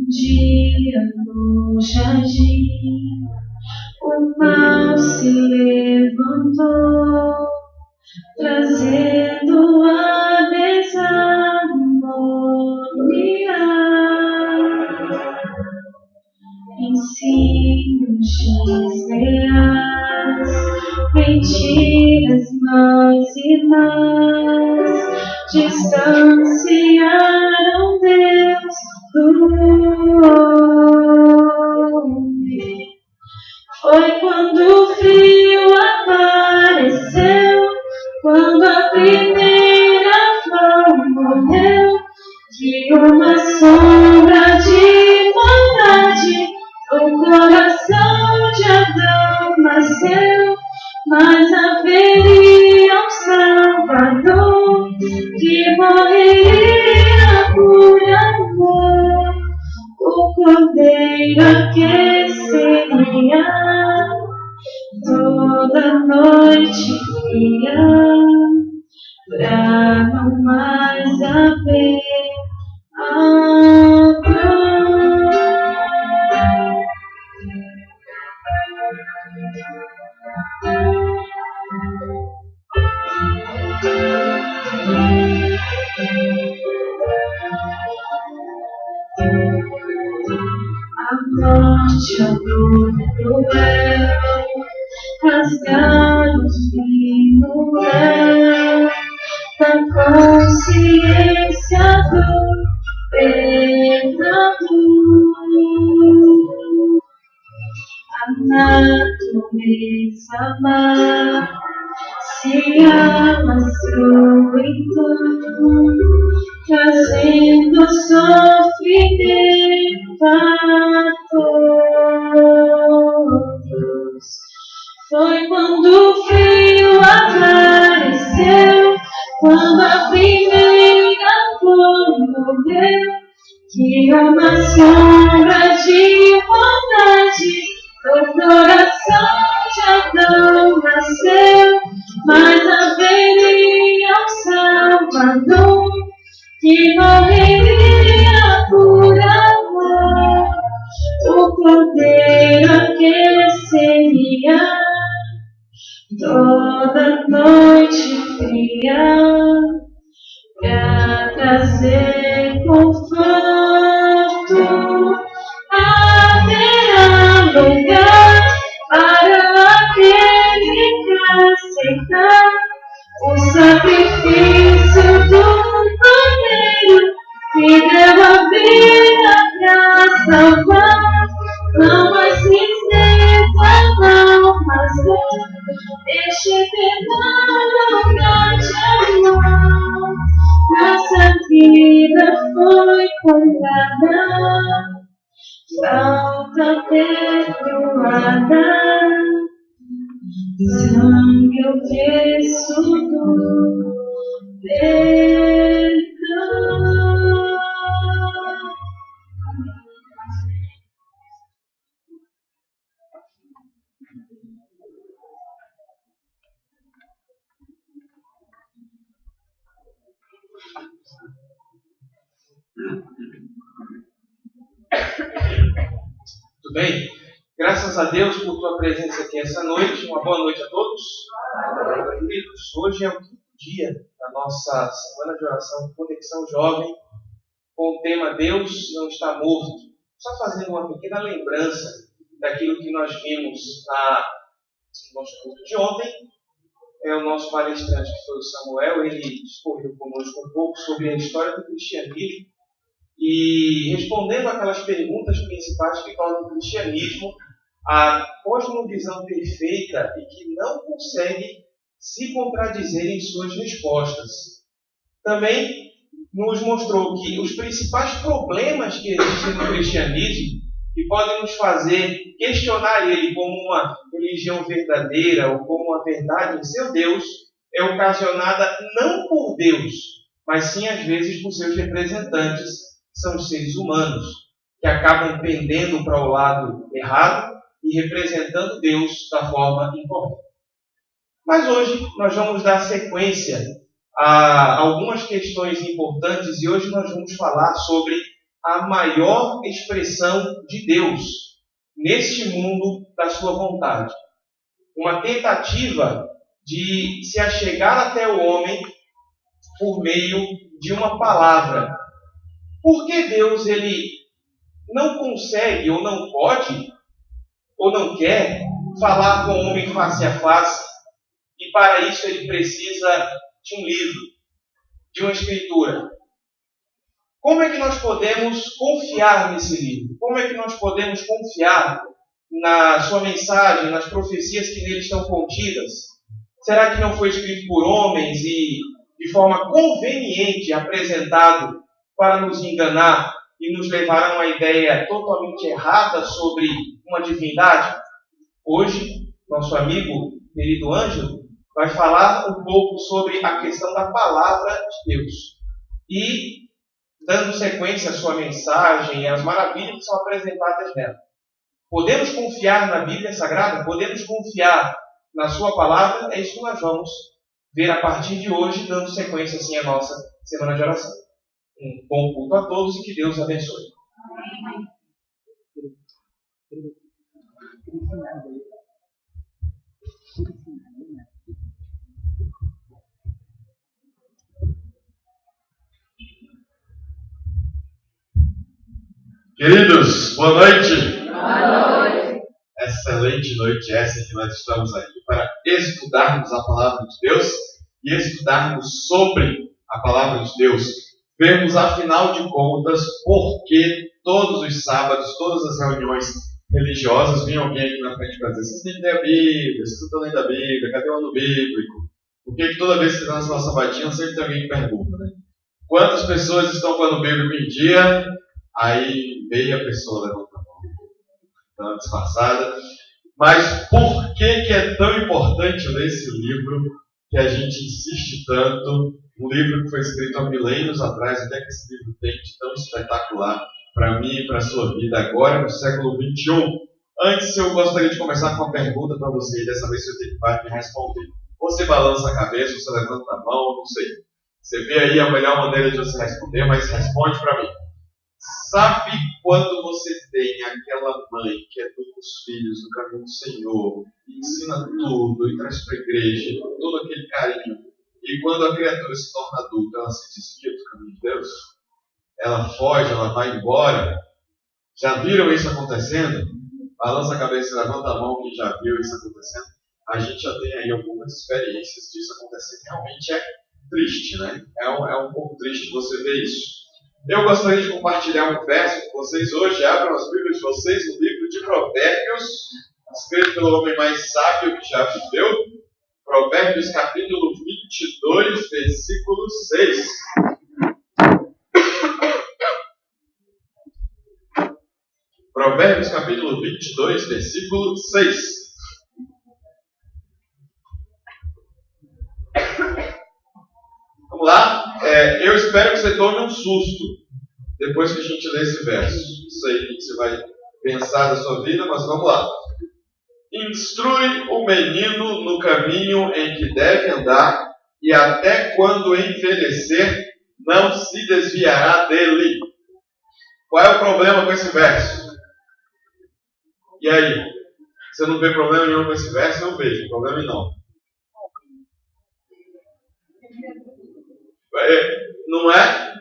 dia no jardim, o mal se levantou, trazendo a desarmonia, ensinos desleais, mentiras mais e mais, distanciaram Deus do homem. Foi quando o frio apareceu, quando a primeira flor morreu, que uma sombra de bondade no coração de Adão nasceu. Mas haveria um Salvador que morreria por amor, o Cordeiro aqueceria toda noite fria, pra não mais haver amor. A morte, a dor cruel, rasgados no véu da consciência do pecador. A natureza má se alastrou então, trazendo sofrimento a todos. Foi quando o frio apareceu, quando a primeira flor morreu, que uma sombra de bondade no coração de Adão nasceu. Mas haveria um Salvador que morreria por amor, o Cordeiro aqueceria toda noite fria, pra trazer conforto. Haverá lugar para aquele que aceitar o sacrifício do Cordeiro que deu a vida pra salvar. Não mais tristeza, não mais dor, este eterno lugar de amor. Nossa vida foi comprada, falta perdoada, sangue o preço do perdão. Tudo bem? Graças a Deus por tua presença aqui essa noite. Uma boa noite a todos. Queridos, hoje é o quinto dia da nossa semana de oração Conexão Jovem, com o tema Deus não está morto. Só fazendo uma pequena lembrança daquilo que nós vimos no nosso culto de ontem. O nosso palestrante, que foi o Samuel, ele discorreu conosco um pouco sobre a história do cristianismo e respondendo aquelas perguntas principais que tornam o cristianismo a cosmovisão perfeita e que não consegue se contradizer em suas respostas. Também nos mostrou que os principais problemas que existem no cristianismo, que podem nos fazer questionar ele como uma religião verdadeira ou como uma verdade em seu Deus, é ocasionada não por Deus, mas sim às vezes por seus representantes, são os seres humanos, que acabam pendendo para o lado errado e representando Deus da forma incorreta. Mas hoje nós vamos dar sequência a algumas questões importantes e hoje nós vamos falar sobre a maior expressão de Deus neste mundo da sua vontade. Uma tentativa de se achegar até o homem por meio de uma palavra. Por que Deus ele não consegue ou não pode ou não quer falar com o homem face a face e para isso ele precisa de um livro, de uma escritura? Como é que nós podemos confiar nesse livro? Como é que nós podemos confiar na sua mensagem, nas profecias que nele estão contidas? Será que não foi escrito por homens e de forma conveniente apresentado para nos enganar e nos levar a uma ideia totalmente errada sobre uma divindade? Hoje, nosso amigo, querido Ângelo, vai falar um pouco sobre a questão da palavra de Deus. E, dando sequência à sua mensagem e às maravilhas que são apresentadas nela. Podemos confiar na Bíblia Sagrada? Podemos confiar na sua palavra? É isso que nós vamos ver a partir de hoje, dando sequência assim à nossa semana de oração. Um bom culto a todos e que Deus abençoe. Queridos, boa noite. Boa noite. Excelente noite essa que nós estamos aqui para estudarmos a palavra de Deus e estudarmos sobre a palavra de Deus. Vermos, afinal de contas, por que todos os sábados, todas as reuniões religiosas, vinha alguém aqui na frente para dizer: vocês têm que ler a Bíblia, vocês estão lendo a Bíblia, cadê o ano bíblico? Por que toda vez que está na nossa sabatina sempre tem alguém que pergunta, né? Quantas pessoas estão com o ano bíblico em dia? Aí meia pessoa levanta a mão, está disfarçada. Mas por que é tão importante ler esse livro que a gente insiste tanto? Um livro que foi escrito há milênios atrás. O que é que esse livro tem de tão espetacular para mim e para a sua vida agora, no século XXI? Antes, eu gostaria de começar com uma pergunta para você, e dessa vez você vai me responder. Você balança a cabeça, você levanta a mão, não sei. Você vê aí a melhor maneira de você responder, mas responde para mim. Sabe quando você tem aquela mãe que educa os filhos no caminho do Senhor, e ensina tudo, e traz para a igreja, todo aquele carinho, e quando a criatura se torna adulta, ela se desvia do caminho de Deus? Ela foge, ela vai embora? Já viram isso acontecendo? Balança a cabeça e levanta a mão quem já viu isso acontecendo. A gente já tem aí algumas experiências disso acontecendo. Realmente é triste, né? É um pouco triste você ver isso. Eu gostaria de compartilhar um verso com vocês hoje. Abram as Bíblias de vocês no livro de Provérbios, escrito pelo homem mais sábio que já viveu. Provérbios capítulo 22, versículo 6. Provérbios capítulo 22, versículo 6. Vamos lá? Eu espero que você tome um susto depois que a gente lê esse verso. Não sei o que você vai pensar da sua vida, mas vamos lá. Instrui o menino no caminho em que deve andar, e até quando envelhecer, não se desviará dele. Qual é o problema com esse verso? E aí? Você não vê problema nenhum com esse verso? Eu vejo problema não. Não é?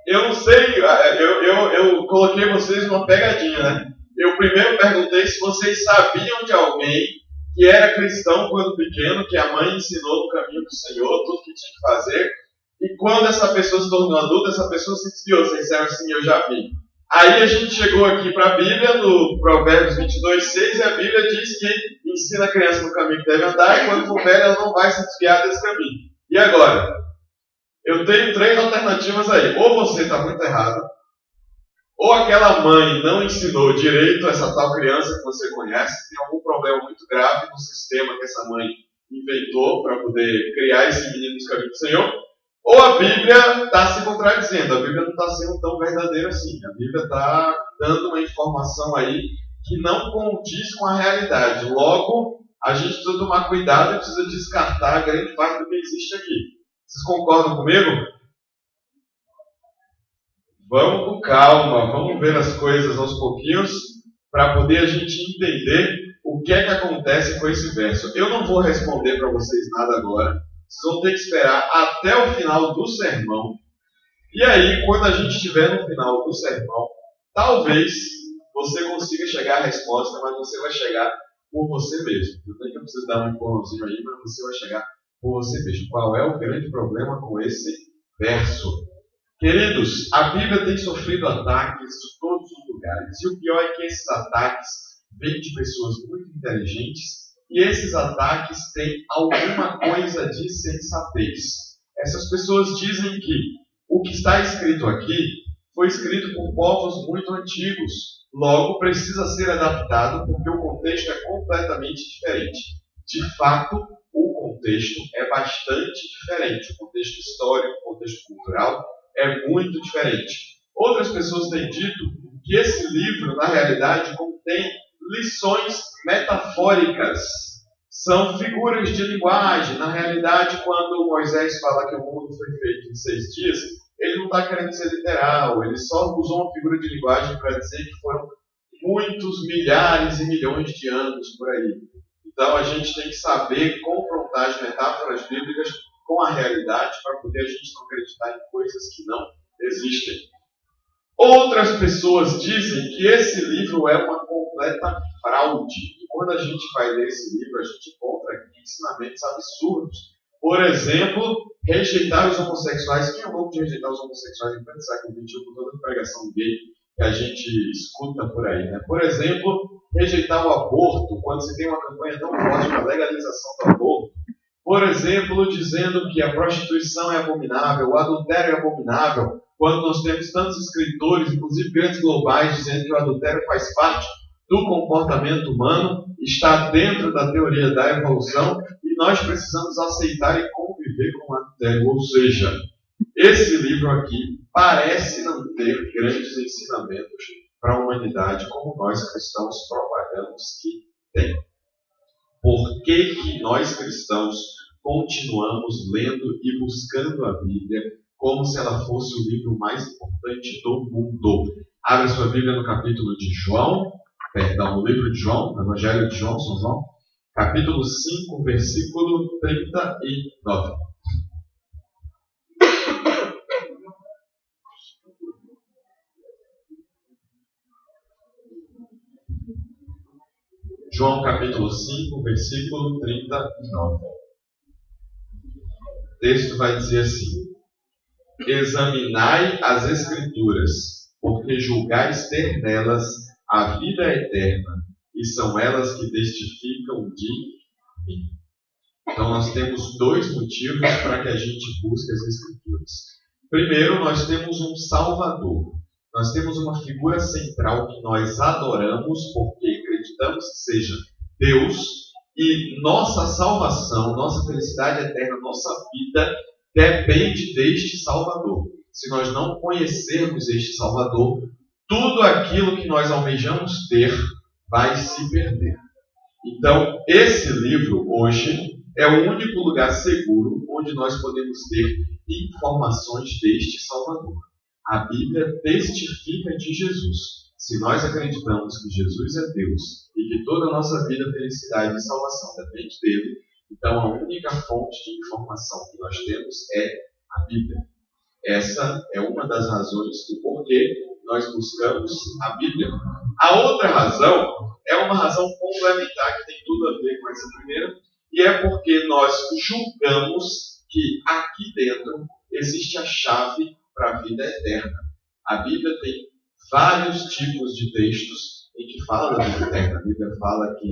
Eu não sei, eu coloquei vocês numa pegadinha, né? Eu primeiro perguntei se vocês sabiam de alguém que era cristão quando pequeno, que a mãe ensinou no caminho do Senhor, tudo que tinha que fazer, e quando essa pessoa se tornou adulta, essa pessoa se desviou. Vocês disseram assim: eu já vi. Aí a gente chegou aqui para a Bíblia, no Provérbios 22, 6, e a Bíblia diz que ensina a criança no caminho que deve andar, e quando for velha ela não vai se desviar desse caminho. E agora? Eu tenho 3 alternativas aí. Ou você está muito errado, ou aquela mãe não ensinou direito essa tal criança que você conhece, tem algum problema muito grave no sistema que essa mãe inventou para poder criar esse menino nos caminhos do Senhor, ou a Bíblia está se contradizendo, a Bíblia não está sendo tão verdadeira assim. A Bíblia está dando uma informação aí que não condiz com a realidade. Logo, a gente precisa tomar cuidado e precisa descartar grande parte do que existe aqui. Vocês concordam comigo? Vamos com calma, vamos ver as coisas aos pouquinhos, para poder a gente entender o que é que acontece com esse verso. Eu não vou responder para vocês nada agora, vocês vão ter que esperar até o final do sermão. E aí, quando a gente estiver no final do sermão, talvez você consiga chegar à resposta, mas você vai chegar por você mesmo. Eu tenho que precisar dar um empurrãozinho aí, mas você vai chegar por você mesmo. Qual é o grande problema com esse verso? Queridos, a Bíblia tem sofrido ataques de todos os lugares. E o pior é que esses ataques vêm de pessoas muito inteligentes e esses ataques têm alguma coisa de sensatez. Essas pessoas dizem que o que está escrito aqui foi escrito por povos muito antigos. Logo, precisa ser adaptado porque o contexto é completamente diferente. De fato, o contexto é bastante diferente. O contexto histórico, o contexto cultural é muito diferente. Outras pessoas têm dito que esse livro, na realidade, contém lições metafóricas. São figuras de linguagem. Na realidade, quando Moisés fala que o mundo foi feito em 6 dias, ele não está querendo ser literal. Ele só usou uma figura de linguagem para dizer que foram muitos milhares e milhões de anos por aí. Então, a gente tem que saber confrontar as metáforas bíblicas com a realidade para poder a gente não acreditar em coisas que não existem. Outras pessoas dizem que esse livro é uma completa fraude. E quando a gente vai ler esse livro, a gente encontra ensinamentos absurdos. Por exemplo, rejeitar os homossexuais. Quem é louco de rejeitar os homossexuais em pleno século XXI com toda a pregação gay que a gente escuta por aí, né? Por exemplo, rejeitar o aborto quando se tem uma campanha tão forte para a legalização do aborto. Por exemplo, dizendo que a prostituição é abominável, o adultério é abominável, quando nós temos tantos escritores, inclusive grandes globais, dizendo que o adultério faz parte do comportamento humano, está dentro da teoria da evolução, e nós precisamos aceitar e conviver com o adultério. Ou seja, esse livro aqui parece não ter grandes ensinamentos para a humanidade, como nós cristãos propagamos que tem. Por que nós cristãos continuamos lendo e buscando a Bíblia como se ela fosse o livro mais importante do mundo? Abra sua Bíblia no capítulo de João, no livro de João, no Evangelho de João, São João, capítulo 5, versículo 39. João capítulo 5, versículo 39. O texto vai dizer assim: examinai as Escrituras, porque julgais ter nelas a vida eterna, e são elas que testificam de mim. Então nós temos 2 motivos para que a gente busque as Escrituras. Primeiro, nós temos um Salvador. Nós temos uma figura central que nós adoramos porque acreditamos que seja Deus, e nossa salvação, nossa felicidade eterna, nossa vida depende deste Salvador. Se nós não conhecermos este Salvador, tudo aquilo que nós almejamos ter vai se perder. Então, esse livro hoje é o único lugar seguro onde nós podemos ter informações deste Salvador. A Bíblia testifica de Jesus. Se nós acreditamos que Jesus é Deus e que toda a nossa vida, felicidade e salvação depende dele, então a única fonte de informação que nós temos é a Bíblia. Essa é uma das razões do porquê nós buscamos a Bíblia. A outra razão é uma razão complementar que tem tudo a ver com essa primeira, e é porque nós julgamos que aqui dentro existe a chave para a vida eterna. A Bíblia tem vários tipos de textos em que fala da vida eterna. A Bíblia fala que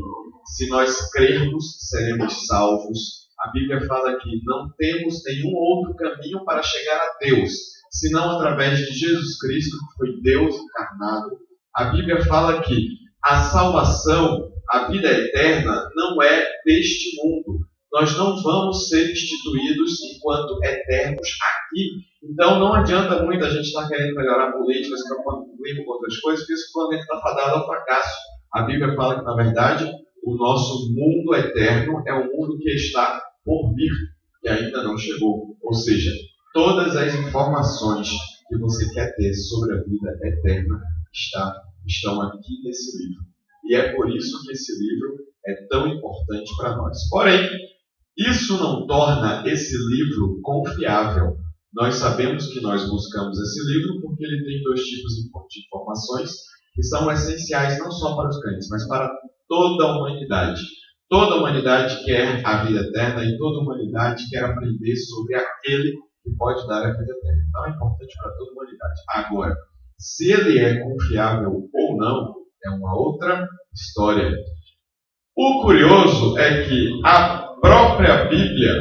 se nós crermos, seremos salvos. A Bíblia fala que não temos nenhum outro caminho para chegar a Deus, senão através de Jesus Cristo, que foi Deus encarnado. A Bíblia fala que a salvação, a vida eterna, não é deste mundo. Nós não vamos ser instituídos enquanto eternos aqui. Então não adianta muito a gente estar querendo melhorar políticas, preocupando com outras coisas, porque esse planeta está fadado ao fracasso. A Bíblia fala que, na verdade, o nosso mundo eterno é um mundo que está por vir, que ainda não chegou. Ou seja, todas as informações que você quer ter sobre a vida eterna estão aqui nesse livro. E é por isso que esse livro é tão importante para nós. Porém, isso não torna esse livro confiável. Nós sabemos que nós buscamos esse livro porque ele tem dois tipos de informações que são essenciais não só para os crentes, mas para toda a humanidade. Toda a humanidade quer a vida eterna e toda a humanidade quer aprender sobre aquele que pode dar a vida eterna. Então é importante para toda a humanidade. Agora, se ele é confiável ou não, é uma outra história. O curioso é que a própria Bíblia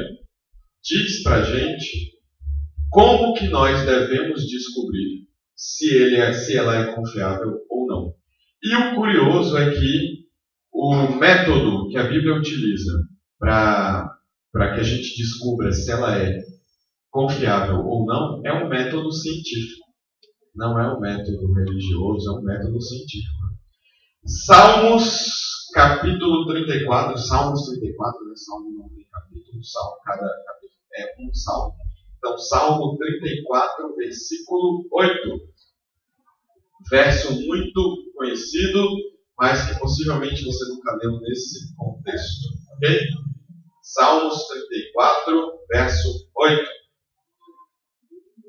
diz para a gente como que nós devemos descobrir se ela é confiável ou não. E o curioso é que o método que a Bíblia utiliza para que a gente descubra se ela é confiável ou não é um método científico. Não é um método religioso, é um método científico. Salmos, capítulo 34, Salmos 34, né? Salmo não tem capítulo, cada capítulo é um salmo. Então, Salmo 34, versículo 8. Verso muito conhecido, mas que possivelmente você nunca leu nesse contexto. Ok? Salmos 34, verso 8.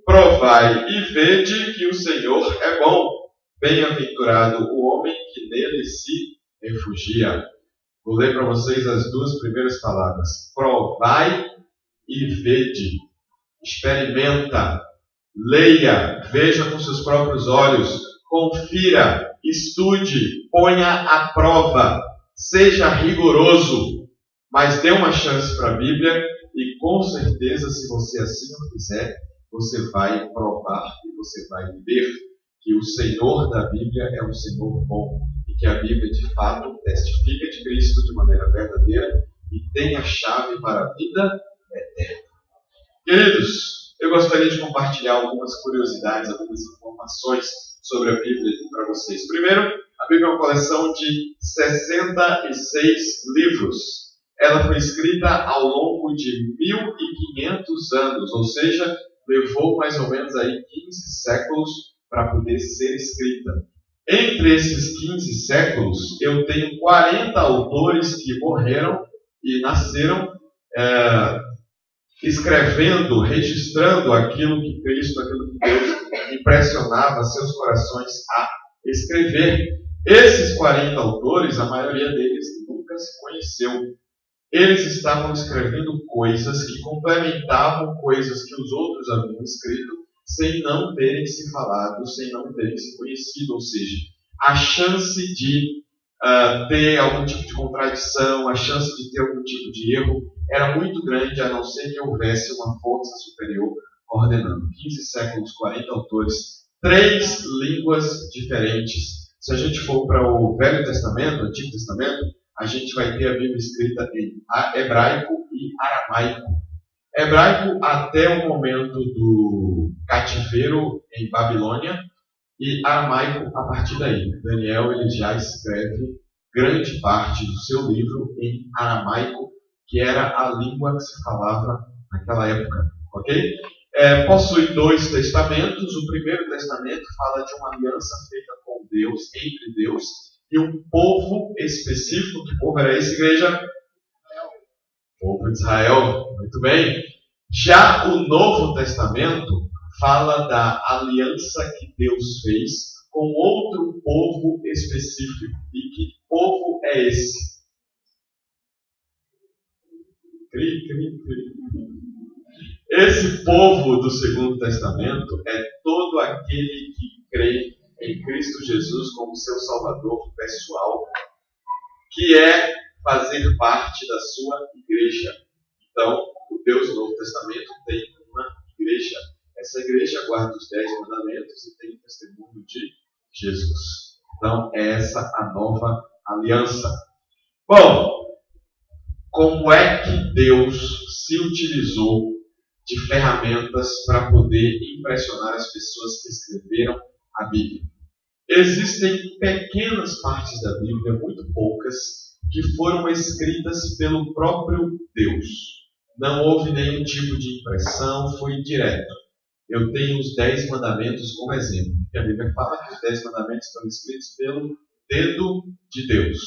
Provai e vede que o Senhor é bom. Bem-aventurado o homem que nele se refugia. Vou ler para vocês as duas primeiras palavras. Provai e vede. Experimenta, leia, veja com seus próprios olhos, confira, estude, ponha à prova, seja rigoroso, mas dê uma chance para a Bíblia e com certeza, se você assim o fizer, você vai provar e você vai ver que o Senhor da Bíblia é um Senhor bom e que a Bíblia de fato testifica de Cristo de maneira verdadeira e tem a chave para a vida eterna. Queridos, eu gostaria de compartilhar algumas curiosidades, algumas informações sobre a Bíblia para vocês. Primeiro, a Bíblia é uma coleção de 66 livros. Ela foi escrita ao longo de 1500 anos, ou seja, levou mais ou menos aí 15 séculos para poder ser escrita. Entre esses 15 séculos, eu tenho 40 autores que morreram e nasceram escrevendo, registrando aquilo que Cristo, aquilo que Deus impressionava seus corações a escrever. Esses 40 autores, a maioria deles nunca se conheceu. Eles estavam escrevendo coisas que complementavam coisas que os outros haviam escrito, sem não terem se falado, sem não terem se conhecido. Ou seja, a chance de ter algum tipo de contradição, a chance de ter algum tipo de erro era muito grande, a não ser que houvesse uma força superior coordenando. 15 séculos, 40 autores, 3 línguas diferentes. Se a gente for para o Velho Testamento, Antigo Testamento, a gente vai ter a Bíblia escrita em hebraico e aramaico. Hebraico até o momento do cativeiro em Babilônia e aramaico a partir daí. Daniel ele já escreve grande parte do seu livro em aramaico, que era a língua que se falava naquela época. Ok? Possui 2 testamentos. O primeiro testamento fala de uma aliança feita com Deus, entre Deus e um povo específico. Que povo era esse, igreja? O povo de Israel. Muito bem. Já o Novo Testamento fala da aliança que Deus fez com outro povo específico. E que povo é esse? Esse povo do Segundo Testamento é todo aquele que crê em Cristo Jesus como seu Salvador pessoal, que é fazer parte da sua igreja. Então, o Deus do Novo Testamento tem uma igreja. Essa igreja guarda os 10 mandamentos e tem o testemunho de Jesus. Então, é essa a nova aliança. Bom, como é que Deus se utilizou de ferramentas para poder impressionar as pessoas que escreveram a Bíblia? Existem pequenas partes da Bíblia, muito poucas, que foram escritas pelo próprio Deus. Não houve nenhum tipo de impressão, foi direto. Eu tenho os 10 mandamentos como exemplo, porque a Bíblia fala que os 10 mandamentos foram escritos pelo dedo de Deus.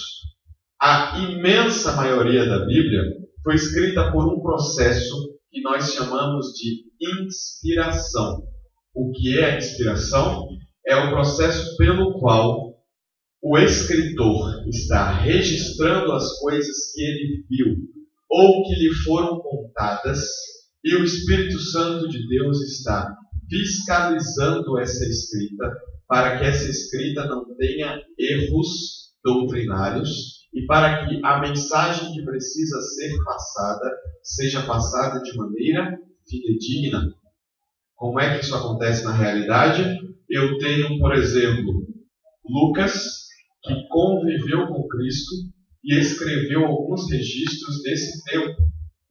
A imensa maioria da Bíblia foi escrita por um processo que nós chamamos de inspiração. O que é a inspiração? É o processo pelo qual o escritor está registrando as coisas que ele viu ou que lhe foram contadas, e o Espírito Santo de Deus está fiscalizando essa escrita para que essa escrita não tenha erros doutrinários e para que a mensagem que precisa ser passada seja passada de maneira fidedigna. Como é que isso acontece na realidade? Eu tenho, por exemplo, Lucas, que conviveu com Cristo e escreveu alguns registros desse tempo.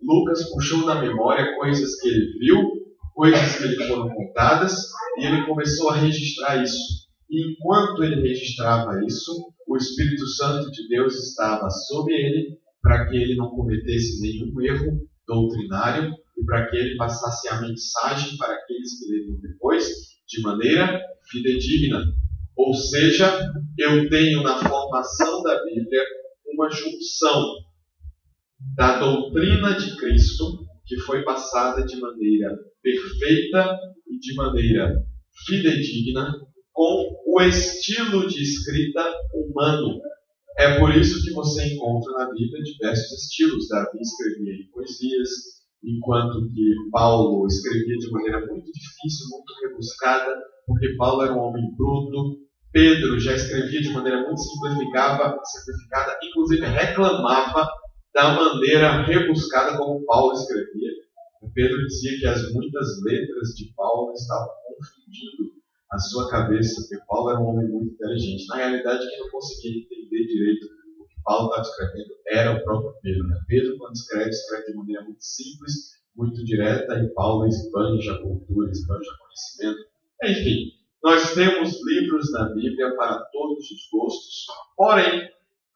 Lucas puxou da memória coisas que ele viu, coisas que lhe foram contadas, e ele começou a registrar isso. E enquanto ele registrava isso, o Espírito Santo de Deus estava sobre ele, para que ele não cometesse nenhum erro doutrinário e para que ele passasse a mensagem para aqueles que leriam depois de maneira fidedigna. Ou seja, eu tenho na formação da Bíblia uma junção da doutrina de Cristo, que foi passada de maneira perfeita e de maneira fidedigna, com o estilo de escrita humano. É por isso que você encontra na Bíblia diversos estilos. Davi escrevia em poesias, enquanto que Paulo escrevia de maneira muito difícil, muito rebuscada, porque Paulo era um homem bruto. Pedro já escrevia de maneira muito simplificada, inclusive reclamava da maneira rebuscada como Paulo escrevia. Pedro dizia que as muitas letras de Paulo estavam confundindo a sua cabeça, porque Paulo era um homem muito inteligente. Na realidade, quem não conseguia entender direito o que Paulo estava escrevendo era o próprio Pedro. Pedro, quando escreve de maneira muito simples, muito direta, e Paulo esbanja cultura, esbanja conhecimento. Enfim, nós temos livros na Bíblia para todos os gostos, porém,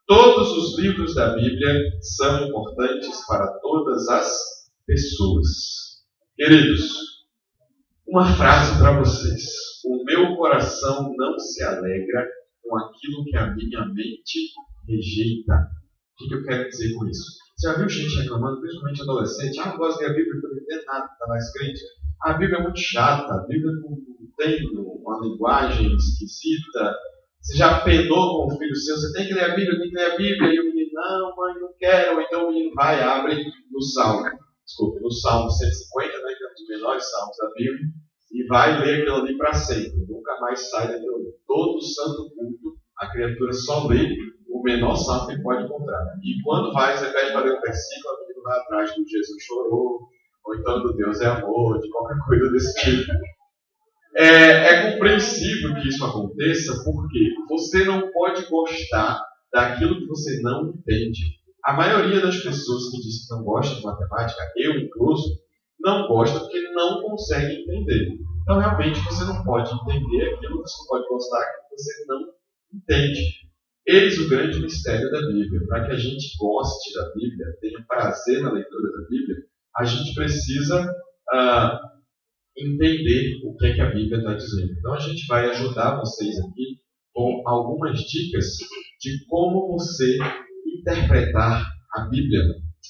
todos os livros da Bíblia são importantes para todas as pessoas. Queridos, uma frase para vocês. O meu coração não se alegra com aquilo que a minha mente rejeita. O que eu quero dizer com isso? Você já viu gente reclamando, principalmente adolescente? Não gosto de ler a Bíblia porque eu não entendo nada que está lá escrito. A Bíblia é muito chata, a Bíblia não tem uma linguagem esquisita. Você já penou com o filho seu, você tem que ler a Bíblia, tem que ler a Bíblia. E o menino, não, mãe, não quero. Ou então o menino vai, abre no Salmo 150, né, que é um dos menores salmos da Bíblia, e vai ler aquilo ali para sempre. Nunca mais sai daquilo ali. Todo santo culto, a criatura só lê o menor salmo que ele pode encontrar. E quando vai, você pede para ler um versículo, a menina vai atrás do Jesus chorou, ou então do Deus é amor, de qualquer coisa desse tipo. É compreensível que isso aconteça, porque você não pode gostar daquilo que você não entende. A maioria das pessoas que diz que não gosta de matemática, eu incluso, não gosta porque não consegue entender. Então, realmente, você não pode entender aquilo, você não pode gostar daquilo que você não entende. Eis o grande mistério da Bíblia. Para que a gente goste da Bíblia, tenha prazer na leitura da Bíblia, a gente precisa entender o que é que a Bíblia está dizendo. Então, a gente vai ajudar vocês aqui com algumas dicas de como você interpretar a Bíblia,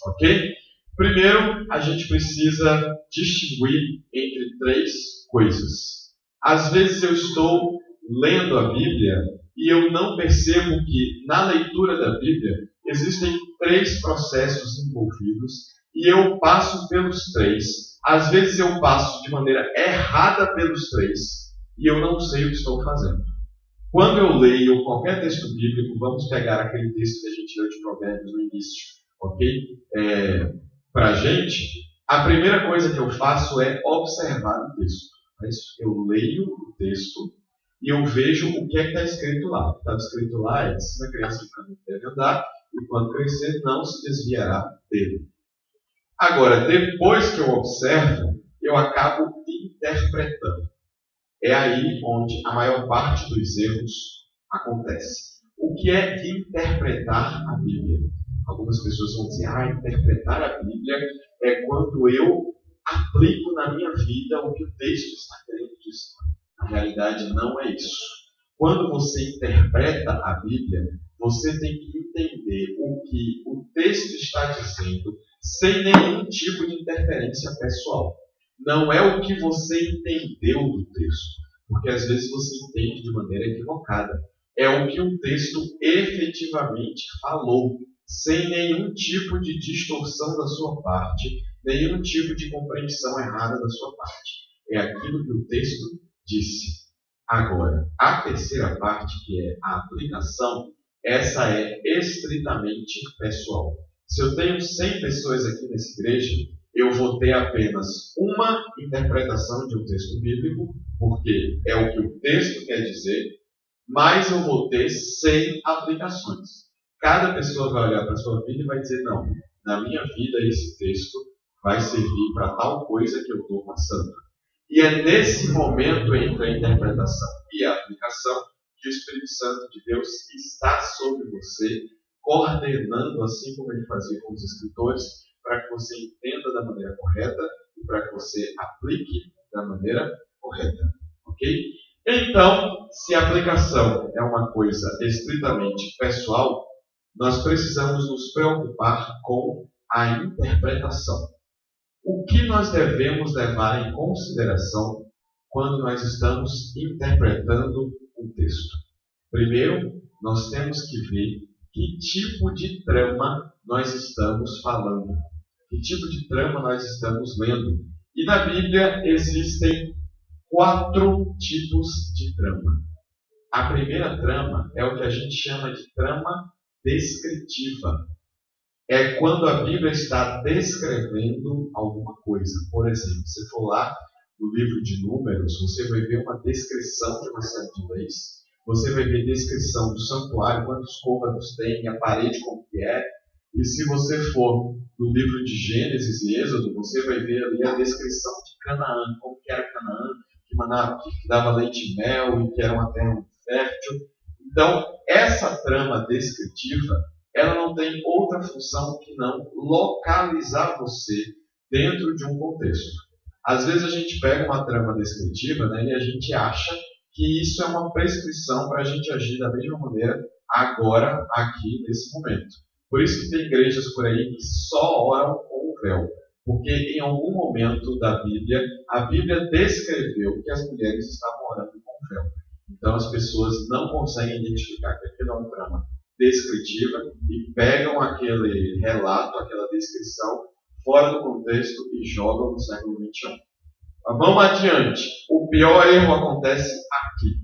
ok? Primeiro, a gente precisa distinguir entre 3 coisas. Às vezes eu estou lendo a Bíblia e eu não percebo que na leitura da Bíblia existem 3 processos envolvidos e eu passo pelos 3. Às vezes eu passo de maneira errada pelos 3 e eu não sei o que estou fazendo. Quando eu leio qualquer texto bíblico, vamos pegar aquele texto que a gente leu de Provérbios no início, ok? Para a gente, a primeira coisa que eu faço é observar o texto. Eu leio o texto e eu vejo o que é que está escrito lá. O que está escrito lá é: ensina a criança o caminho que deve andar, e quando crescer não se desviará dele. Agora, depois que eu observo, eu acabo interpretando. É aí onde a maior parte dos erros acontece. O que é interpretar a Bíblia? Algumas pessoas vão dizer, interpretar a Bíblia é quando eu aplico na minha vida o que o texto está querendo dizer. Na realidade, não é isso. Quando você interpreta a Bíblia, você tem que entender o que o texto está dizendo sem nenhum tipo de interferência pessoal. Não é o que você entendeu do texto, porque às vezes você entende de maneira equivocada. É o que o texto efetivamente falou, sem nenhum tipo de distorção da sua parte, nenhum tipo de compreensão errada da sua parte. É aquilo que o texto disse. Agora, a terceira parte, que é a aplicação, essa é estritamente pessoal. Se eu tenho 100 pessoas aqui nessa igreja, eu vou ter apenas uma interpretação de um texto bíblico, porque é o que o texto quer dizer, mas eu vou ter 100 aplicações. Cada pessoa vai olhar para a sua vida e vai dizer, não, na minha vida esse texto vai servir para tal coisa que eu estou passando. E é nesse momento entre a interpretação e a aplicação que o Espírito Santo de Deus está sobre você, coordenando, assim como ele fazia com os escritores, para que você entenda da maneira correta e para que você aplique da maneira correta. Ok? Então, se a aplicação é uma coisa estritamente pessoal, nós precisamos nos preocupar com a interpretação. O que nós devemos levar em consideração quando nós estamos interpretando um texto? Primeiro, nós temos que ver que tipo de trama nós estamos falando, que tipo de trama nós estamos lendo. E na Bíblia existem 4 tipos de trama. A primeira trama é o que a gente chama de trama descritiva. É quando a Bíblia está descrevendo alguma coisa. Por exemplo, se for lá no livro de Números, você vai ver uma descrição de uma série de leis. Você vai ver descrição do santuário, quantos côvados tem, a parede como que é. E se você for no livro de Gênesis e Êxodo, você vai ver ali a descrição de Canaã, como que era Canaã, que dava leite e mel e que era uma terra fértil. Então, essa trama descritiva, ela não tem outra função que não localizar você dentro de um contexto. Às vezes a gente pega uma trama descritiva, né, e a gente acha que isso é uma prescrição para a gente agir da mesma maneira agora, aqui, nesse momento. Por isso que tem igrejas por aí que só oram com o véu. Porque em algum momento da Bíblia, a Bíblia descreveu que as mulheres estavam orando com o véu. Então as pessoas não conseguem identificar que aquilo é uma trama descritiva e pegam aquele relato, aquela descrição, fora do contexto e jogam no século XXI. Mas vamos adiante. O pior erro acontece aqui.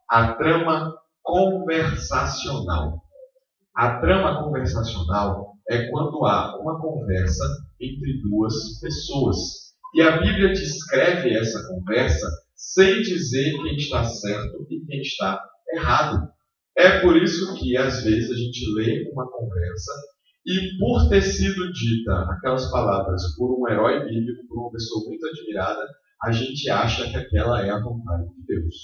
A trama conversacional. A trama conversacional é quando há uma conversa entre duas pessoas. E a Bíblia descreve essa conversa sem dizer quem está certo e quem está errado. É por isso que, às vezes, a gente lê uma conversa e, por ter sido dita aquelas palavras por um herói bíblico, por uma pessoa muito admirada, a gente acha que aquela é a vontade de Deus.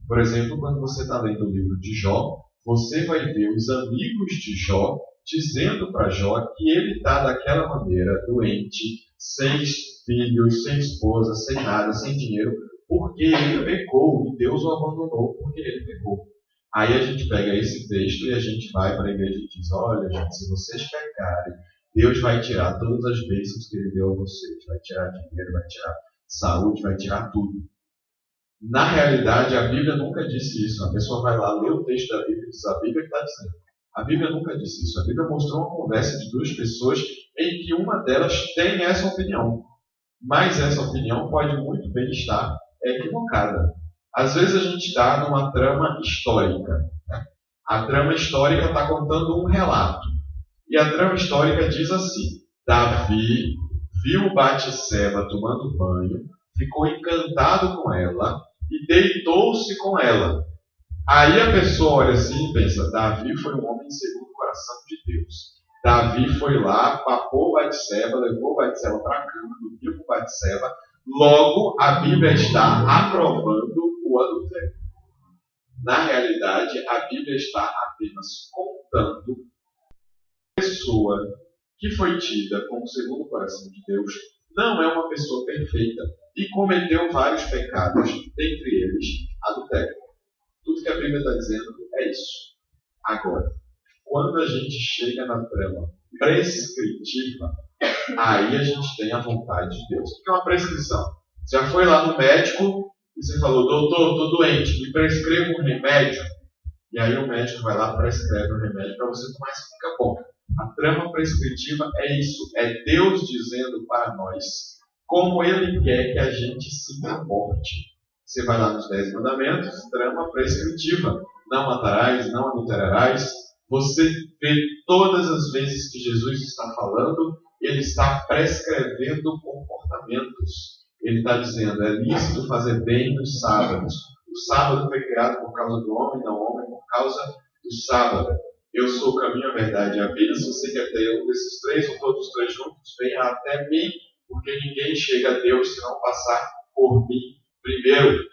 Por exemplo, quando você está lendo o livro de Jó, você vai ver os amigos de Jó dizendo para Jó que ele está daquela maneira, doente, sem filhos, sem esposa, sem nada, sem dinheiro, porque ele pecou e Deus o abandonou porque ele pecou. Aí a gente pega esse texto e a gente vai para a igreja e diz, olha gente, se vocês pecarem, Deus vai tirar todas as bênçãos que Ele deu a vocês. Vai tirar dinheiro, vai tirar saúde, vai tirar tudo. Na realidade, a Bíblia nunca disse isso. A pessoa vai lá ler o texto da Bíblia e diz, a Bíblia que está dizendo. A Bíblia nunca disse isso. A Bíblia mostrou uma conversa de duas pessoas em que uma delas tem essa opinião. Mas essa opinião pode muito bem estar equivocada. Às vezes a gente está numa trama histórica. Né? A trama histórica está contando um relato. E a trama histórica diz assim, Davi viu Batseba tomando banho, ficou encantado com ela e deitou-se com ela. Aí a pessoa olha assim e pensa, Davi foi um homem segundo o coração de Deus. Davi foi lá, papou Batseba, levou Batseba para a cama, dormiu com Batseba. Logo, a Bíblia está aprovando o adultério. Na realidade, a Bíblia está apenas contando a pessoa que foi tida como segundo o coração de Deus não é uma pessoa perfeita e cometeu vários pecados, dentre eles adultério. Tudo que a Bíblia está dizendo é isso. Agora, quando a gente chega na trama prescritiva, aí a gente tem a vontade de Deus. O que é uma prescrição? Você já foi lá no médico e você falou, doutor, estou doente, me prescreva um remédio. E aí o médico vai lá e prescreve um remédio para você tomar e fica bom. A trama prescritiva é isso, é Deus dizendo para nós como Ele quer que a gente se comporte. Você vai lá nos 10 mandamentos, trama prescritiva, não matarás, não adulterarás. Você vê todas as vezes que Jesus está falando, Ele está prescrevendo comportamentos. Ele está dizendo, é lícito fazer bem nos sábados. O sábado foi criado por causa do homem, não o homem por causa do sábado. Eu sou o caminho, a verdade e a vida. Se você quer ter um desses três, ou todos os três juntos, venha até mim, porque ninguém chega a Deus se não passar por mim primeiro.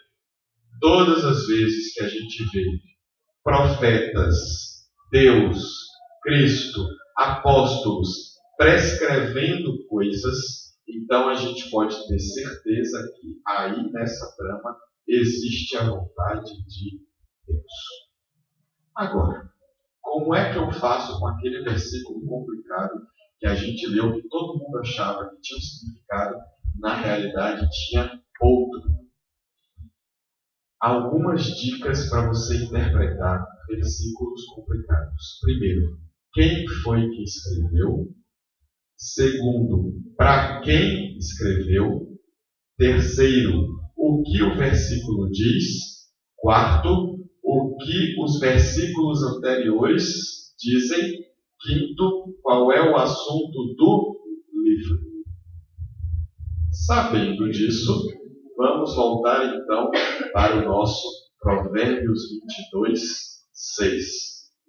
Todas as vezes que a gente vê profetas, Deus, Cristo, apóstolos prescrevendo coisas, então a gente pode ter certeza que aí nessa trama existe a vontade de Deus. Agora, como é que eu faço com aquele versículo complicado que a gente leu, que todo mundo achava que tinha um significado, na realidade tinha outro? Algumas dicas para você interpretar versículos complicados. Primeiro, quem foi que escreveu? Segundo, para quem escreveu? Terceiro, o que o versículo diz? Quarto, o que os versículos anteriores dizem? Quinto, qual é o assunto do livro? Sabendo disso, vamos voltar então para o nosso Provérbios 22, 6.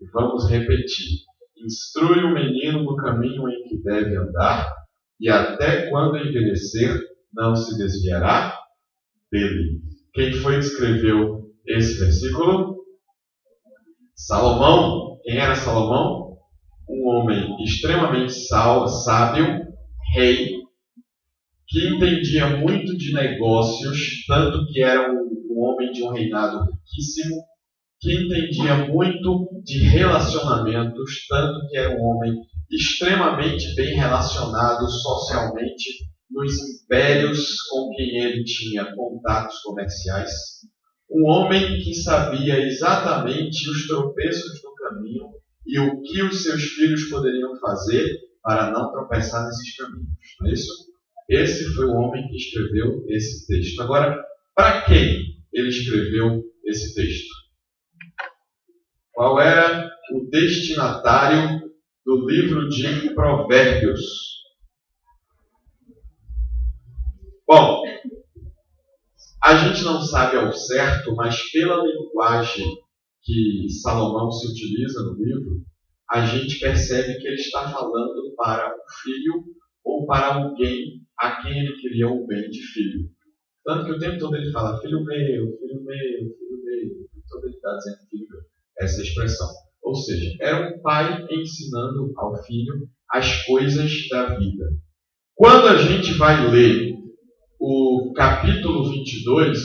E vamos repetir. Instrui o menino no caminho em que deve andar, e até quando envelhecer, não se desviará dele. Quem foi que escreveu esse versículo? Salomão. Quem era Salomão? Um homem extremamente sábio, rei, que entendia muito de negócios, tanto que era um homem de um reinado riquíssimo, que entendia muito de relacionamentos, tanto que era um homem extremamente bem relacionado socialmente nos impérios com quem ele tinha contatos comerciais. Um homem que sabia exatamente os tropeços do caminho e o que os seus filhos poderiam fazer para não tropeçar nesses caminhos. Não é isso? Esse foi o homem que escreveu esse texto. Agora, para quem ele escreveu esse texto? Qual era o destinatário do livro de Provérbios? Bom, a gente não sabe ao certo, mas pela linguagem que Salomão se utiliza no livro, a gente percebe que ele está falando para um filho ou para alguém a quem ele queria o bem de filho. Tanto que o tempo todo ele fala, filho meu, filho meu, filho meu. O tempo todo ele está dizendo filho meu. Essa expressão. Ou seja, era um pai ensinando ao filho as coisas da vida. Quando a gente vai ler o capítulo 22,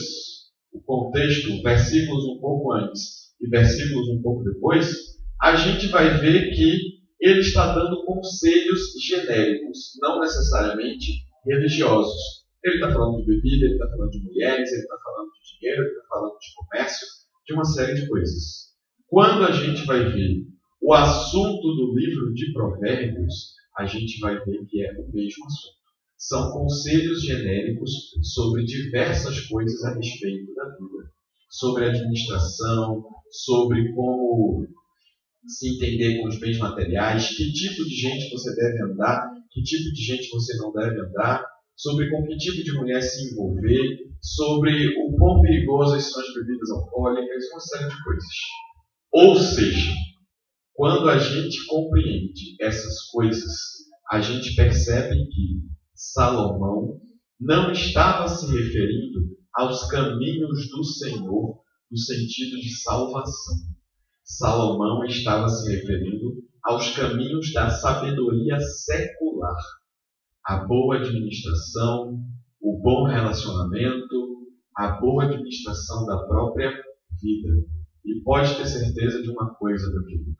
o contexto, versículos um pouco antes e versículos um pouco depois, a gente vai ver que ele está dando conselhos genéricos, não necessariamente religiosos. Ele está falando de bebida, ele está falando de mulheres, ele está falando de dinheiro, ele está falando de comércio, de uma série de coisas. Quando a gente vai ver o assunto do livro de Provérbios, a gente vai ver que é o mesmo assunto. São conselhos genéricos sobre diversas coisas a respeito da vida. Sobre administração, sobre como se entender com os bens materiais, que tipo de gente você deve andar, que tipo de gente você não deve andar, sobre com que tipo de mulher se envolver, sobre o quão perigosas são as bebidas alcoólicas, uma série de coisas. Ou seja, quando a gente compreende essas coisas, a gente percebe que Salomão não estava se referindo aos caminhos do Senhor no sentido de salvação. Salomão estava se referindo aos caminhos da sabedoria secular. A boa administração, o bom relacionamento, a boa administração da própria vida. E pode ter certeza de uma coisa, meu querido.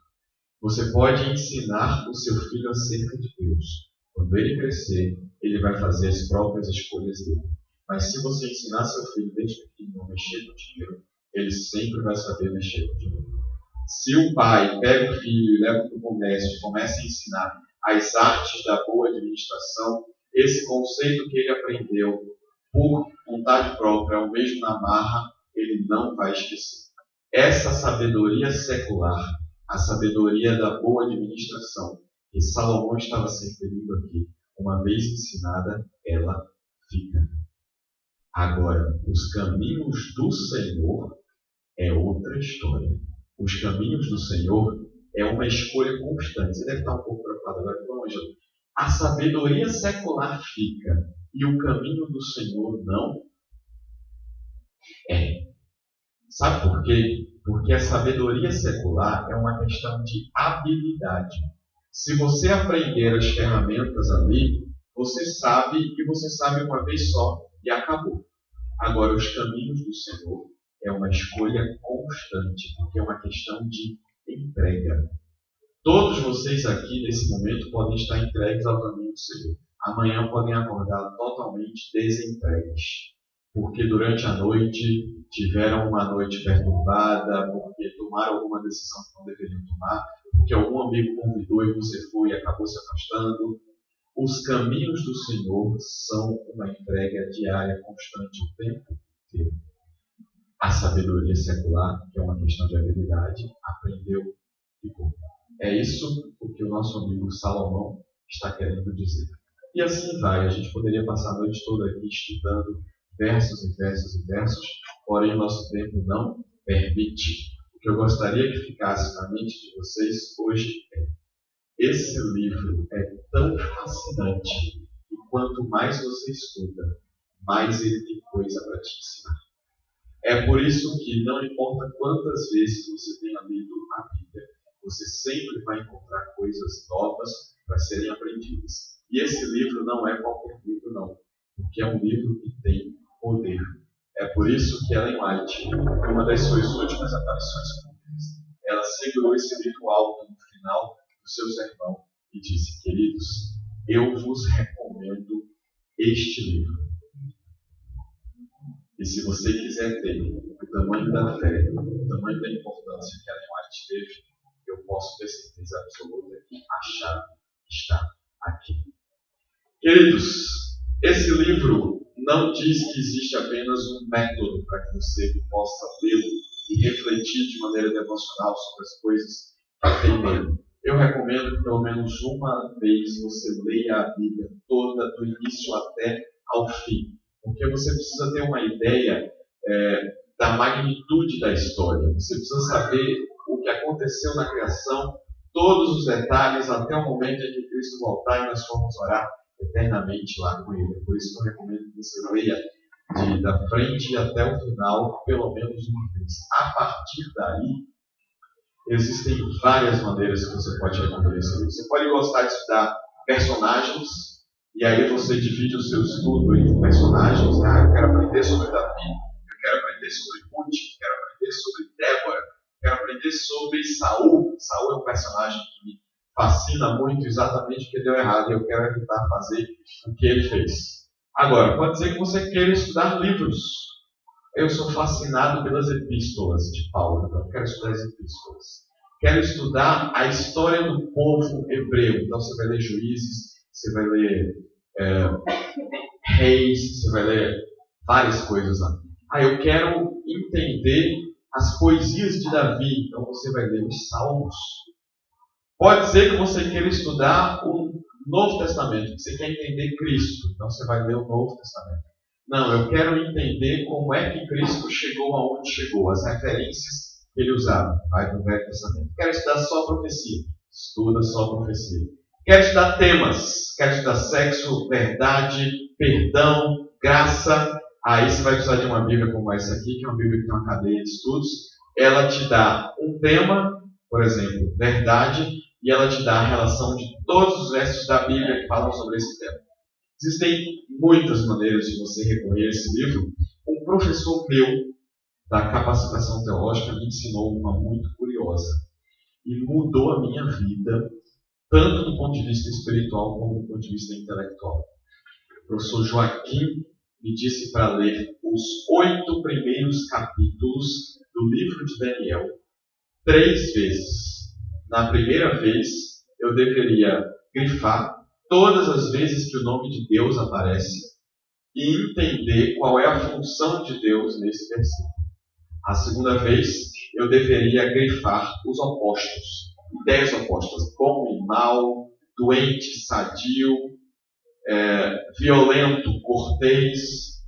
Você pode ensinar o seu filho acerca de Deus. Quando ele crescer, ele vai fazer as próprias escolhas dele. Mas se você ensinar seu filho desde pequeno a mexer com dinheiro, ele sempre vai saber mexer com dinheiro. Se o pai pega o filho e leva para o comércio e começa a ensinar as artes da boa administração, esse conceito que ele aprendeu por vontade própria, ou mesmo na marra, ele não vai esquecer. Essa sabedoria secular, a sabedoria da boa administração, que Salomão estava se referindo aqui, uma vez ensinada, ela fica. Agora, os caminhos do Senhor é outra história. Os caminhos do Senhor é uma escolha constante. Você deve estar um pouco preocupado agora, Ângelo. A sabedoria secular fica e o caminho do Senhor não é. Sabe por quê? Porque a sabedoria secular é uma questão de habilidade. Se você aprender as ferramentas ali, você sabe e você sabe uma vez só e acabou. Agora, os caminhos do Senhor é uma escolha constante, porque é uma questão de entrega. Todos vocês aqui, nesse momento, podem estar entregues ao caminho do Senhor. Amanhã podem acordar totalmente desentregues, porque durante a noite tiveram uma noite perturbada, porque tomaram alguma decisão que não deveriam tomar, porque algum amigo convidou e você foi e acabou se afastando. Os caminhos do Senhor são uma entrega diária, constante, o tempo inteiro. A sabedoria secular, que é uma questão de habilidade, aprendeu, ficou. É isso o que o nosso amigo Salomão está querendo dizer. E assim vai, a gente poderia passar a noite toda aqui estudando versos e versos e versos, porém o nosso tempo não permite. O que eu gostaria que ficasse na mente de vocês hoje é: esse livro é tão fascinante que quanto mais você estuda, mais ele tem coisa para te ensinar. É por isso que não importa quantas vezes você tenha lido a Bíblia, você sempre vai encontrar coisas novas para serem aprendidas. E esse livro não é qualquer livro, não, porque é um livro que tem poder. É por isso que Ellen White, numa das suas últimas aparições públicas, ela segurou esse livro alto no final do seu sermão e disse: queridos, eu vos recomendo este livro. E se você quiser ter o tamanho da fé, o tamanho da importância que Ellen White teve, eu posso ter certeza absoluta que a chave está aqui. Queridos, esse livro não diz que existe apenas um método para que você possa lê-lo e refletir de maneira devocional sobre as coisas que tem nele. Eu recomendo que pelo menos uma vez você leia a Bíblia toda, do início até ao fim, porque você precisa ter uma ideia da magnitude da história. Você precisa saber o que aconteceu na criação, todos os detalhes, até o momento em que Cristo voltar e nós formos orar eternamente lá com Ele. Por isso que eu recomendo que você leia da frente até o final, pelo menos uma vez. A partir daí, existem várias maneiras que você pode resolver esse livro. Você pode gostar de estudar personagens, e aí você divide o seu estudo entre personagens. Eu quero aprender sobre Davi, eu quero aprender sobre Ruth, eu quero aprender sobre Débora, eu quero aprender sobre Saul. Saul é um personagem que me fascina muito, exatamente porque deu errado, e eu quero evitar fazer o que ele fez. Agora, pode ser que você queira estudar livros. Eu sou fascinado pelas epístolas de Paulo, então eu quero estudar as epístolas. Quero estudar a história do povo hebreu. Então você vai ler Juízes, você vai ler Reis, você vai ler várias coisas lá. Eu quero entender as poesias de Davi, então você vai ler os Salmos. Pode ser que você queira estudar o Novo Testamento, que você quer entender Cristo, então você vai ler o Novo Testamento. Não, eu quero entender como é que Cristo chegou aonde chegou, as referências que ele usava. Vai para o Velho Testamento. Quero estudar só profecia. Estuda só profecia. Quero estudar temas. Quero estudar sexo, verdade, perdão, graça. Aí você vai precisar de uma Bíblia como essa aqui, que é uma Bíblia que tem uma cadeia de estudos. Ela te dá um tema, por exemplo, verdade, e ela te dá a relação de todos os versos da Bíblia que falam sobre esse tema. Existem muitas maneiras de você recorrer a esse livro. Um professor meu da capacitação teológica me ensinou uma muito curiosa e mudou a minha vida, tanto do ponto de vista espiritual como do ponto de vista intelectual. O professor Joaquim me disse para ler os 8 primeiros capítulos do livro de Daniel 3 vezes. Na primeira vez, eu deveria grifar todas as vezes que o nome de Deus aparece e entender qual é a função de Deus nesse versículo. A segunda vez, eu deveria grifar os opostos, ideias opostas, bom e mal, doente, sadio, violento, cortês.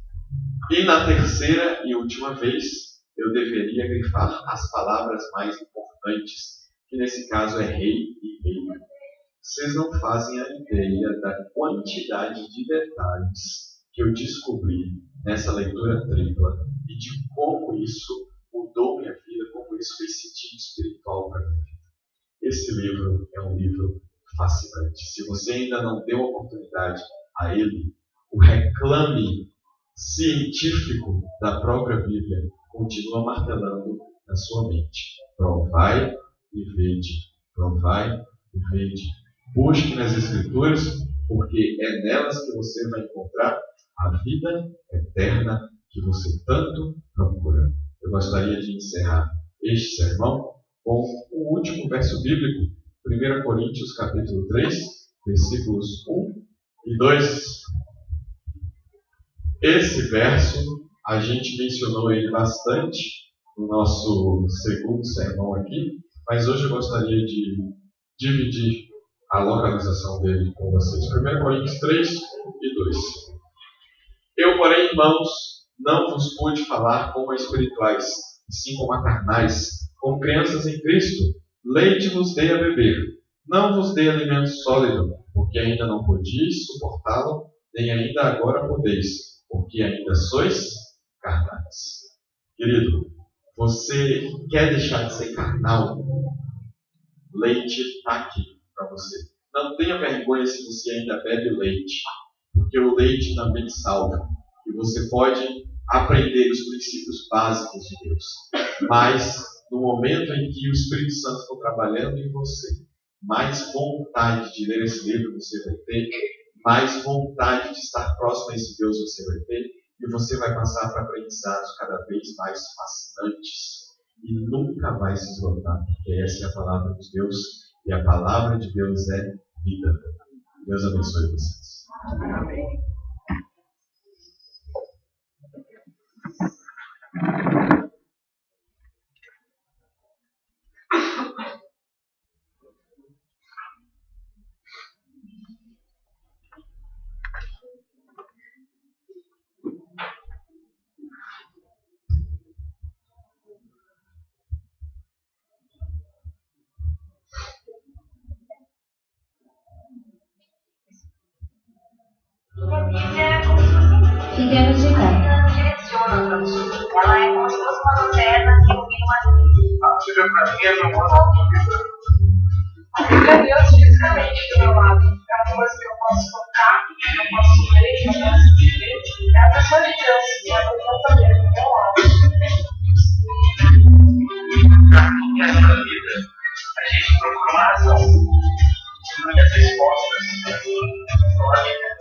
E na terceira e última vez, eu deveria grifar as palavras mais importantes, que nesse caso é rei e reino. Vocês não fazem a ideia da quantidade de detalhes que eu descobri nessa leitura tripla e de como isso mudou minha vida, como isso fez sentido espiritual para minha vida. Esse livro é um livro fascinante. Se você ainda não deu oportunidade a ele, o reclame científico da própria Bíblia continua martelando na sua mente. Provai e vede. Provai e vede. Busque nas Escrituras, porque é nelas que você vai encontrar a vida eterna que você tanto procura. Eu gostaria de encerrar este sermão com o último verso bíblico, 1 Coríntios capítulo 3, versículos 1 e 2. Esse verso, a gente mencionou ele bastante no nosso segundo sermão aqui, mas hoje eu gostaria de dividir a localização dele com vocês. 1 Coríntios 3 e 2. Eu, porém, irmãos, não vos pude falar como a espirituais, e sim como a carnais, como crianças em Cristo. Leite vos dei a beber, não vos dei alimento sólido, porque ainda não podíeis suportá-lo, nem ainda agora podeis, porque ainda sois carnais. Querido, você quer deixar de ser carnal? Leite está aqui para você. Não tenha vergonha se você ainda bebe leite, porque o leite também salva. E você pode aprender os princípios básicos de Deus. Mas, no momento em que o Espírito Santo for trabalhando em você, mais vontade de ler esse livro você vai ter, mais vontade de estar próximo a esse Deus você vai ter, e você vai passar para aprendizados cada vez mais fascinantes. E nunca vai se esgotar, porque essa é a palavra de Deus, e a palavra de Deus é vida. Deus abençoe vocês. Amém. Fiquemos de pé. Ela é como se fosse uma lanterna que ilumina uma vida. Chega para mim, é meu modo Fica Deus fisicamente do meu lado. É uma coisa que eu posso tocar, eu posso ler, eu posso viver. É a pessoa de Deus, e a pessoa também do meu lado. Nessa vida, a gente procura uma razão. E as respostas estão na Bíblia.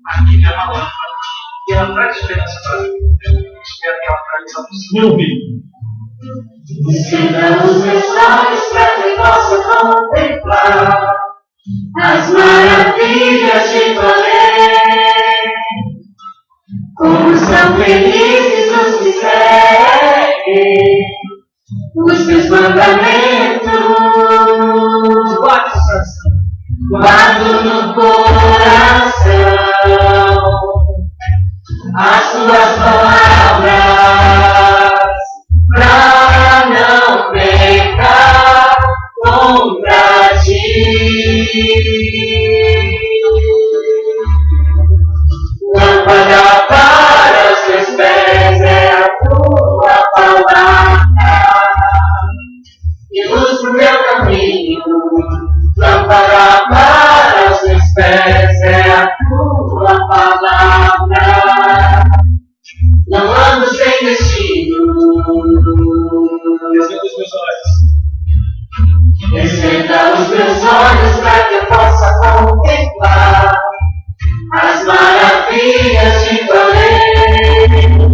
A Bíblia é uma lâmpada. E ela traz diferença para mim. Espero que ela traga essa possível vida. Estenda os meus olhos para que possa contemplar as maravilhas de tua lei. Como são felizes os que seguem os teus mandamentos. Guardo no coração as tuas palavras, pra não pecar contra ti. e luz pro meu caminho. Lâmpada para os meus pés é a tua palavra. Não ando sem destino. Descenda os meus olhos. Descenda os meus olhos para que eu possa contemplar as maravilhas de tua lei.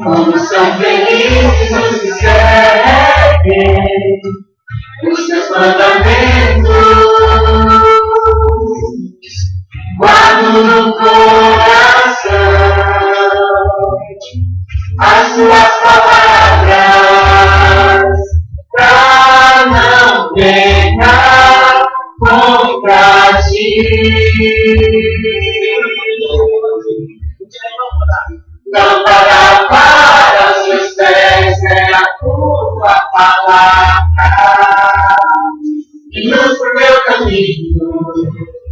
Como são felizes os que seguem os teus mandamentos. Guardo no coração as tuas palavras, pra não pecar contra ti. Lâmpada para os meus pés é a tua palavra, e luz pro meu caminho.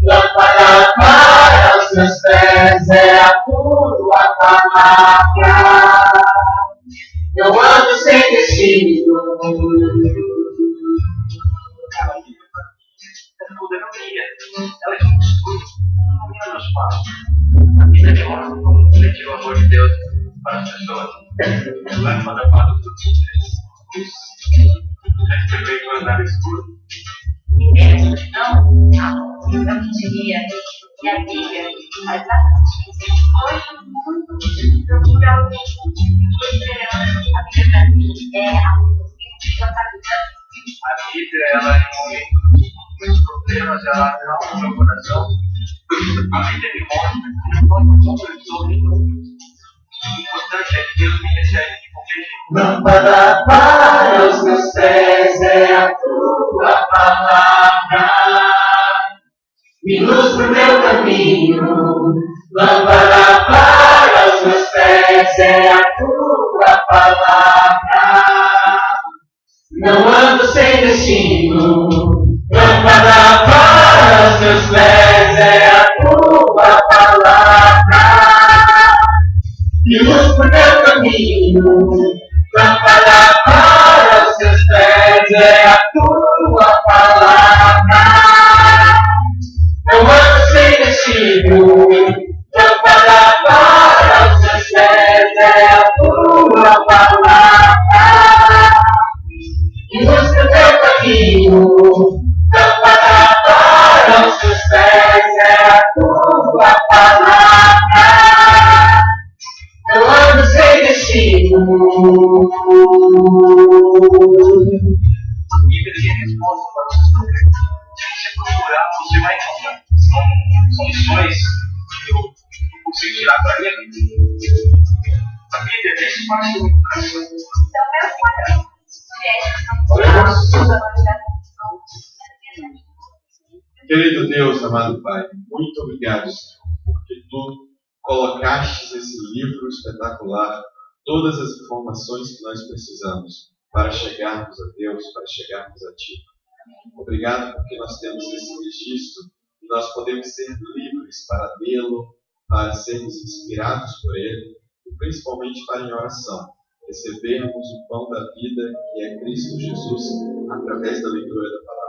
Lâmpada para os meus pés é a tua palavra. Não ando sem destino. Ela é um estudo no meus passos. A vida de homem como um coletivo amor de Deus para as pessoas. Lâmpada para os outros. Já escrevei para andar escuro. Primeiro, não, eu diria que a Bíblia faz exatamente isso. Hoje o mundo procura alguém com esperança. A Bíblia para mim é a luz que está habitando. A Bíblia, ela é um momento muitos problemas, ela acalma o meu coração. A Bíblia me mostra que eu não estou nenhum. O importante é que Deus me recebe de qualquer jeito. Lâmpada para os meus pés é a tua palavra, e luz pro meu caminho. Lâmpada para os meus pés é a tua palavra. Não ando sem destino. Lâmpada para os meus pés é a tua palavra, e luz pro meu caminho. Lâmpada para os teus pés é a tua palavra. Não ando sem destino. Lâmpada para os teus pés é a tua palavra, e luz pro teu caminho. Lâmpada para os teus pés é a tua palavra. Não ando sem destino. A Bíblia tem resposta para os seus problemas. Se você procurar, você vai encontrar. São lições que eu consigo tirar para mim. A Bíblia tem espaço no coração. Então, meus padrões, gente, não são Querido Deus, amado Pai, muito obrigado, Senhor, porque Tu colocaste nesse livro espetacular todas as informações que nós precisamos para chegarmos a Deus, para chegarmos a Ti. Obrigado porque nós temos esse registro e nós podemos ser livres para lê-lo, para sermos inspirados por ele e principalmente para em oração recebermos o pão da vida que é Cristo Jesus através da leitura da palavra.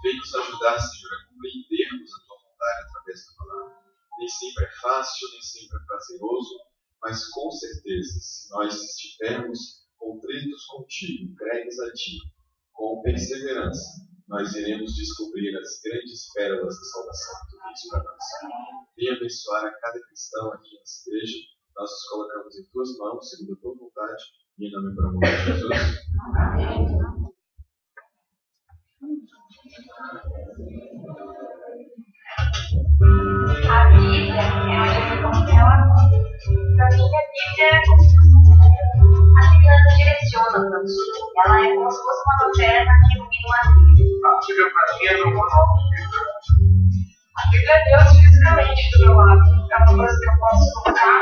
Vem nos ajudar, Senhor, a compreendermos a Tua vontade através da palavra. Nem sempre é fácil, nem sempre é prazeroso, mas com certeza, se nós estivermos contritos contigo, entregues a Ti, com perseverança, nós iremos descobrir as grandes pérolas da salvação que Tu tens para nós. Venha abençoar a cada cristão aqui nessa igreja. Nós nos colocamos em Tuas mãos, segundo a Tua vontade, e em nome e por amor de Jesus. Amém. A Bíblia é onde eu ela. Para mim, a Bíblia é como se fosse a Bíblia nos direciona. Ela é como se fosse uma lanterna que ilumina a vida. A Bíblia para mim é meu manual de vida. A Bíblia é Deus fisicamente do meu lado. É uma coisa que eu posso tocar,